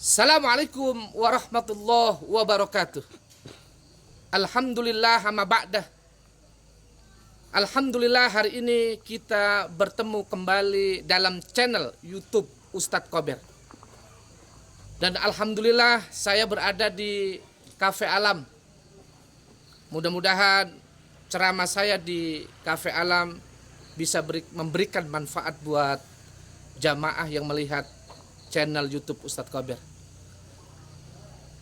Assalamualaikum warahmatullahi wabarakatuh. Alhamdulillah amma ba'dah. Alhamdulillah hari ini kita bertemu kembali dalam channel YouTube Ustadz Kober. Dan alhamdulillah saya berada di Cafe Alam. Mudah-mudahan ceramah saya di Cafe Alam bisa memberikan manfaat buat jamaah yang melihat channel YouTube Ustadz Kober.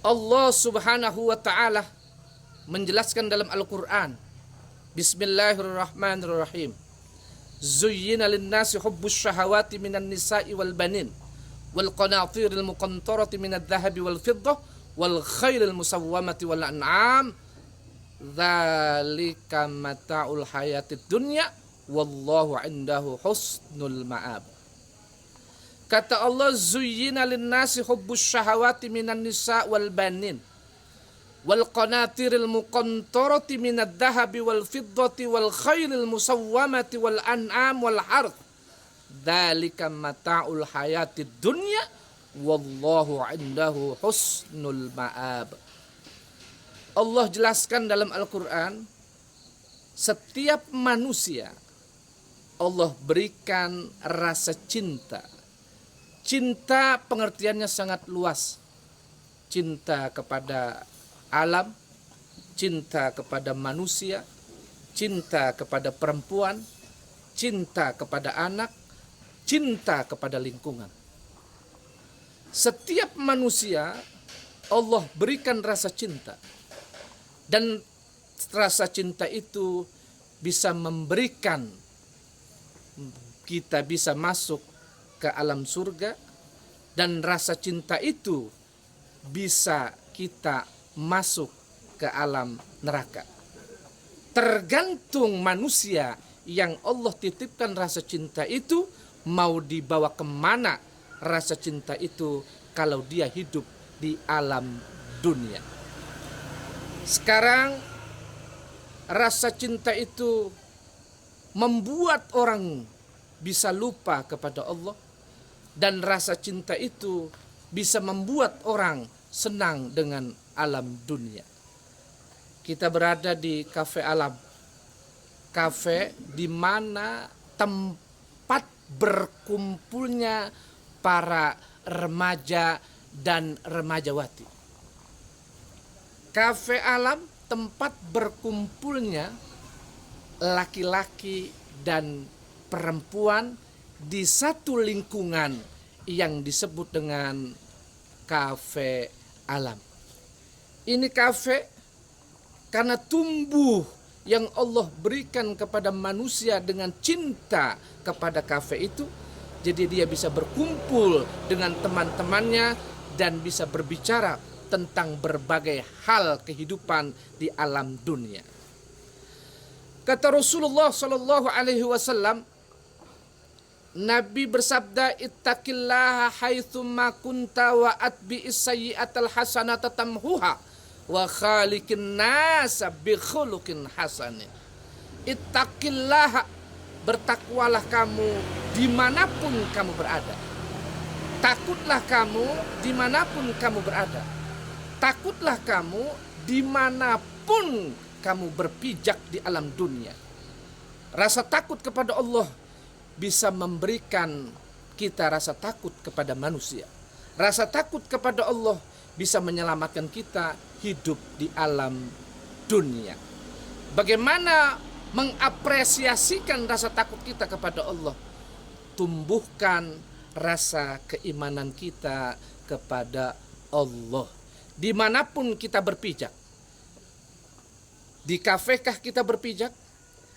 Allah Subhanahu wa taala menjelaskan dalam Al-Qur'an, Bismillahirrahmanirrahim. Zuyyina lin-nasi hubbus syahawati minan nisa'i wal banin wal qanatiril muqantarati minadh dhahabi wal fiddah wal khailil musawwamati wal an'am dzalika mata'ul hayatid dunya wallahu 'indahu husnul ma'ab. Kata Allah, zuyyina lin-nasi hubbus syahawati minan nisa' wal banin wal qanatiril muqantarati minadh dhahabi wal fiddati wal khailil musawwamati wal an'am wal harth dzalika mata'ul hayatid dunya wallahu 'indahu husnul ma'ab. Allah jelaskan dalam Al-Qur'an, setiap manusia Allah berikan rasa cinta. Cinta pengertiannya sangat luas. Cinta kepada alam, cinta kepada manusia, cinta kepada perempuan, cinta kepada anak, cinta kepada lingkungan. Setiap manusia Allah berikan rasa cinta. Dan rasa cinta itu bisa memberikan kita bisa masuk ke alam surga, dan rasa cinta itu bisa kita masuk ke alam neraka. Tergantung manusia yang Allah titipkan rasa cinta itu mau dibawa kemana rasa cinta itu kalau dia hidup di alam dunia. Sekarang rasa cinta itu membuat orang bisa lupa kepada Allah. Dan rasa cinta itu bisa membuat orang senang dengan alam dunia. Kita berada di Cafe Alam. Cafe di mana tempat berkumpulnya para remaja dan remajawati. Cafe Alam tempat berkumpulnya laki-laki dan perempuan di satu lingkungan yang disebut dengan Cafe Alam. Ini kafe karena tumbuh yang Allah berikan kepada manusia dengan cinta kepada kafe itu, jadi dia bisa berkumpul dengan teman-temannya dan bisa berbicara tentang berbagai hal kehidupan di alam dunia. Kata Rasulullah Shallallahu Alaihi Wasallam, Nabi bersabda, ittaqillaha haitsumma kunta wa atbi'is sayyi'atal hasanata tamhuha wa khaliqin nasa bi khuluqin hasanin. Ittaqillaha, bertakwalah kamu dimanapun kamu berada. Takutlah kamu dimanapun kamu berada. Takutlah kamu dimanapun kamu berpijak di alam dunia. Rasa takut kepada Allah bisa memberikan kita rasa takut kepada manusia. Rasa takut kepada Allah bisa menyelamatkan kita hidup di alam dunia. Bagaimana mengapresiasikan rasa takut kita kepada Allah? Tumbuhkan rasa keimanan kita kepada Allah. Dimanapun kita berpijak. Di kafekah kita berpijak?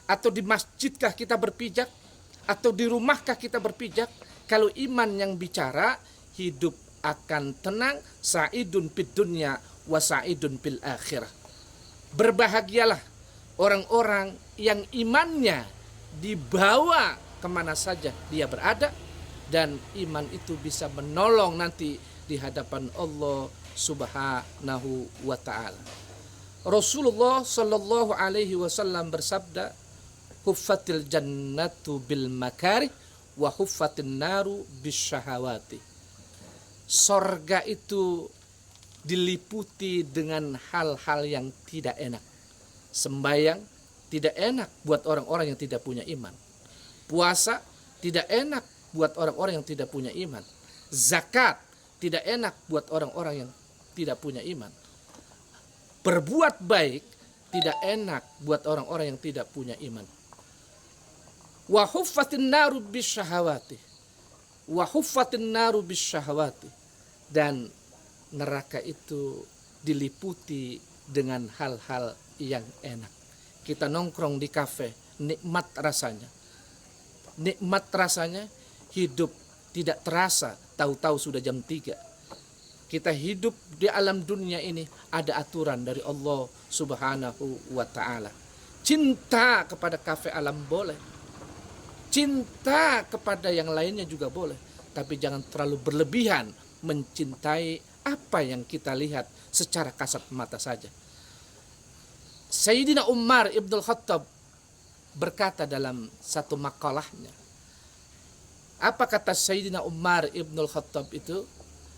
Atau di masjidkah kita berpijak? Atau di rumahkah kita berpijak? Kalau iman yang bicara, hidup akan tenang, sa'idun fid dunya wa sa'idun fil akhirah. Berbahagialah orang-orang yang imannya dibawa kemana saja dia berada, dan iman itu bisa menolong nanti di hadapan Allah Subhanahu wa ta'ala. Rasulullah Sallallahu Alaihi Wasallam bersabda, huffatil jannatu bil makarih wa huffatin naru bis syahawati. sorga itu diliputi dengan hal-hal yang tidak enak. Sembayang tidak enak buat orang-orang yang tidak punya iman. Puasa tidak enak buat orang-orang yang tidak punya iman. Zakat tidak enak buat orang-orang yang tidak punya iman. Berbuat baik tidak enak buat orang-orang yang tidak punya iman. Wa huffatin naru bisyahawati. Wa huffatin naru bisyahawati. Dan neraka itu diliputi dengan hal-hal yang enak. Kita nongkrong di kafe, nikmat rasanya. Nikmat rasanya, hidup tidak terasa, tahu-tahu sudah jam 3. Kita hidup di alam dunia ini ada aturan dari Allah Subhanahu wa ta'ala. Cinta kepada kafe alam boleh. Cinta kepada yang lainnya juga boleh. Tapi jangan terlalu berlebihan mencintai apa yang kita lihat secara kasat mata saja. Sayyidina Umar ibn Khattab berkata dalam satu makalahnya. Apa kata Sayyidina Umar ibn Khattab itu?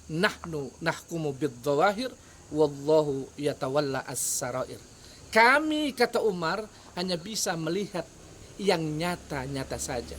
Nahnu nahkumu bid-dhawahir wallahu yatawalla as-sarair. Kami, kata Umar, hanya bisa melihat yang nyata-nyata saja.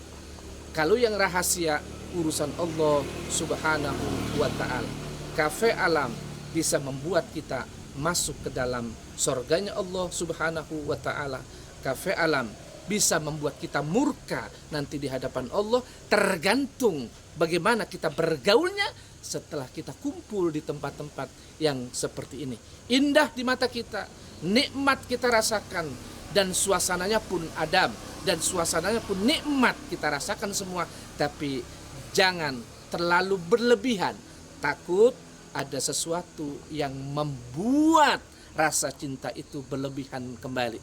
Kalau yang rahasia urusan Allah Subhanahu wa ta'ala. Kafe alam bisa membuat kita masuk ke dalam surganya Allah Subhanahu wa ta'ala. Kafe alam bisa membuat kita murka nanti di hadapan Allah, tergantung bagaimana kita bergaulnya setelah kita kumpul di tempat-tempat yang seperti ini. Indah di mata kita, nikmat kita rasakan, dan suasananya pun adem, dan suasananya pun nikmat kita rasakan semua. Tapi jangan terlalu berlebihan, takut ada sesuatu yang membuat rasa cinta itu berlebihan kembali.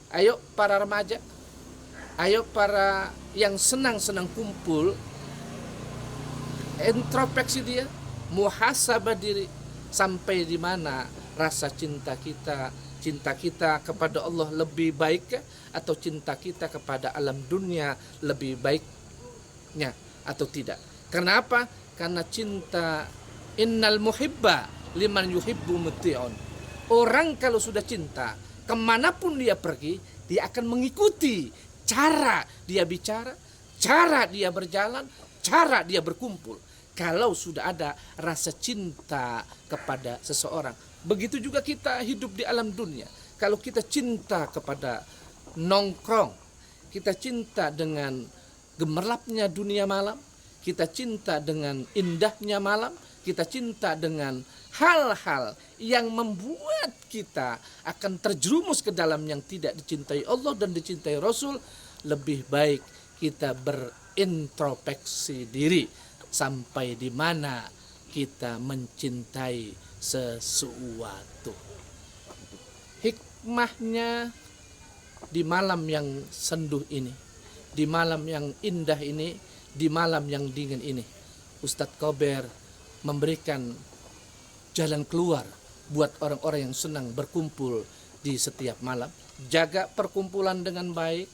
Ayo para remaja, ayo para yang senang-senang kumpul, introspeksi dia, muhasabah diri, sampai di mana rasa cinta kita kepada Allah lebih baik atau cinta kita kepada alam dunia lebih baiknya atau tidak. Kenapa? Karena cinta, innal muhibba liman yuhibbu muti'un. Orang kalau sudah cinta, kemanapun dia pergi, dia akan mengikuti cara dia bicara, cara dia berjalan, cara dia berkumpul. Kalau sudah ada rasa cinta kepada seseorang. Begitu juga kita hidup di alam dunia. Kalau kita cinta kepada nongkrong, kita cinta dengan gemerlapnya dunia malam, kita cinta dengan indahnya malam, kita cinta dengan hal-hal yang membuat kita akan terjerumus ke dalam yang tidak dicintai Allah dan dicintai Rasul, lebih baik kita berintrospeksi diri. Sampai di mana kita mencintai sesuatu. Hikmahnya di malam yang senduh ini, di malam yang indah ini, di malam yang dingin ini, Ustadz Kober memberikan jalan keluar buat orang-orang yang senang berkumpul di setiap malam. Jaga perkumpulan dengan baik,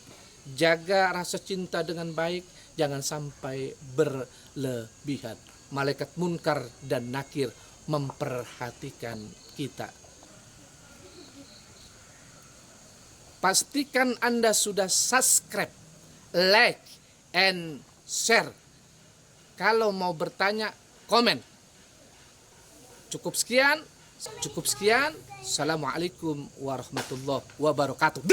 jaga rasa cinta dengan baik, jangan sampai berlebihan. Malaikat munkar dan nakir memperhatikan kita. Pastikan Anda sudah subscribe, like, and share. Kalau mau bertanya, komen. Cukup sekian. Assalamualaikum warahmatullahi wabarakatuh.